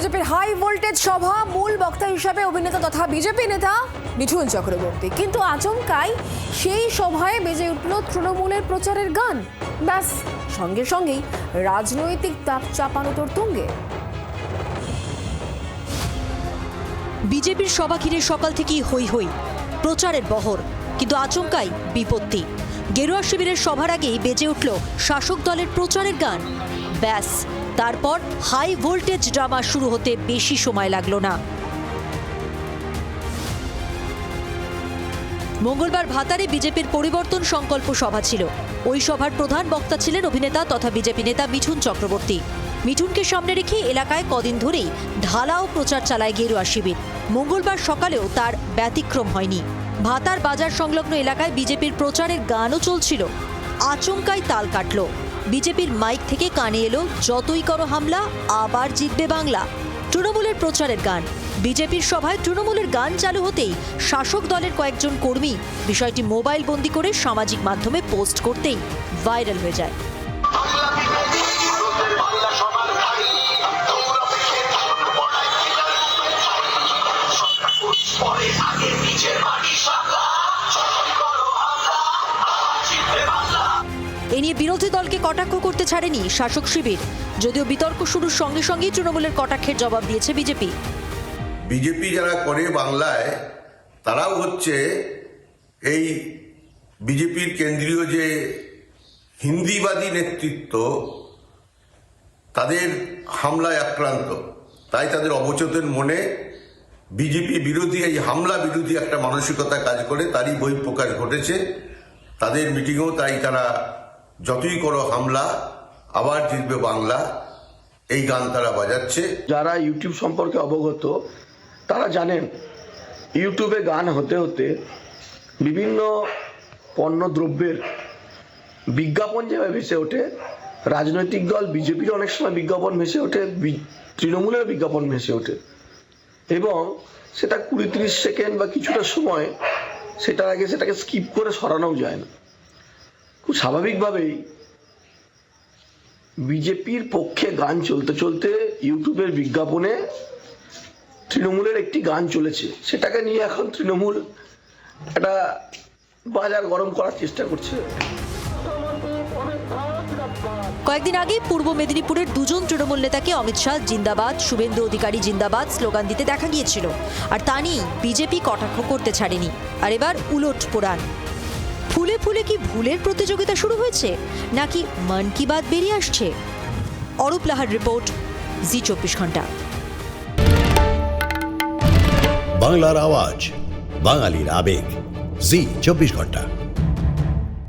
বিজেপির high voltage সভা, মূল বক্তা হিসাবে অভিনেতা তথা বিজেপি নেতা মিঠুন চক্রবর্তী। কিন্তু আচমকাই সেই সভায় বেজে উঠল তৃণমূলের প্রচারের গান। ব্যাস, সঙ্গে সঙ্গেই রাজনৈতিক তাপ চাপানোতর তুঙ্গে। বিজেপির সভা ঘিরে সকাল থেকেই হই হই, প্রচারের বহর, কিন্তু আচমকাই বিপত্তি। গেরুয়া শিবিরের সভার আগেই বেজে উঠল শাসক দলের প্রচারের গান। ব্যাস, তারপর হাই ভোল্টেজ ড্রামা শুরু হতে বেশি সময় লাগলো না। মঙ্গলবার ভাতারে বিজেপির পরিবর্তন সংকল্প সভা ছিল। ওই সভার প্রধান বক্তা ছিলেন অভিনেতা তথা বিজেপি নেতা মিঠুন চক্রবর্তী। মিঠুনকে সামনে রেখে এলাকায় কদিন ধরেই ঢালাও প্রচার চালায় গেরুয়া শিবির। মঙ্গলবার সকালেও তার ব্যতিক্রম হয়নি। ভাতার বাজার সংলগ্ন এলাকায় বিজেপির প্রচারের গানও চলছিল। আচমকাই তাল কাটল। বিজেপির মাইক থেকে কানে এলো যতই করো হামলা, আবার জিতবে বাংলা। তৃণমূলের প্রচারের গান। বিজেপির সভায় তৃণমূলের গান চালু হতেই শাসক দলের কয়েকজন কর্মী বিষয়টি মোবাইল বন্দি করে সামাজিক মাধ্যমে পোস্ট করতেই ভাইরাল হয়ে যায়। এ নিয়ে বিরোধী দলকে কটাক্ষ করতে ছাড়েনি শাসক শিবির। যদিও বিতর্ক শুরুর সঙ্গে সঙ্গেই তৃণমূলের কটাক্ষের জবাব দিয়েছে বিজেপি। বিজেপি যারা করে বাংলায়, তারাও হচ্ছে এই বিজেপির কেন্দ্রীয় যে হিন্দিবাদী নেতৃত্ব, তাদের হামলায় আক্রান্ত। তাই তাদের অবচেতন মনে বিজেপি বিরোধী, এই হামলা বিরোধী একটা মানসিকতা কাজ করে, তারই বহিঃপ্রকাশ ঘটেছে। তাদের মিটিংয়েও তাই তারা যতই করো হামলা, আবার জিতবে বাংলা, এই গান তারা বাজাচ্ছে। যারা ইউটিউব সম্পর্কে অবগত তারা জানেন, ইউটিউবে গান হতে হতে বিভিন্ন পণ্যদ্রব্যের বিজ্ঞাপন যেভাবে ভেসে ওঠে, রাজনৈতিক দল বিজেপির অনেক সময় বিজ্ঞাপন ভেসে ওঠে, তৃণমূলের বিজ্ঞাপন ভেসে ওঠে, এবং সেটা 20-30 সেকেন্ড বা কিছুটা সময়, সেটার আগে সেটাকে স্কিপ করে সরানোও যায় না। খুব স্বাভাবিকভাবেই বিজেপির পক্ষে গান চলতে চলতে ইউটিউবের বিজ্ঞাপনে তৃণমূলের একটি গান চলেছে, সেটাকে নিয়ে এখন তৃণমূল একটা বাজার গরম করার চেষ্টা করছে। কয়েকদিন আগে পূর্ব মেদিনীপুরের দুজন তৃণমূল নেতাকে অমিত শাহ জিন্দাবাদ, শুভেন্দু অধিকারী জিন্দাবাদ স্লোগান দিতে দেখা গিয়েছিল। আর তা নিয়েই বিজেপি কটাক্ষ করতে ছাড়েনি। আর এবার উলট পোড়ান। ফুলে ফুলে কি ভুলের প্রতিযোগিতা শুরু হয়েছে, নাকি মন কি বাত বেরিয়ে আসছে? অরূপ লাহার রিপোর্ট, জি 24 ঘন্টা। বাংলার আওয়াজ, বাঙালির আবেগ, জি 24 ঘন্টা।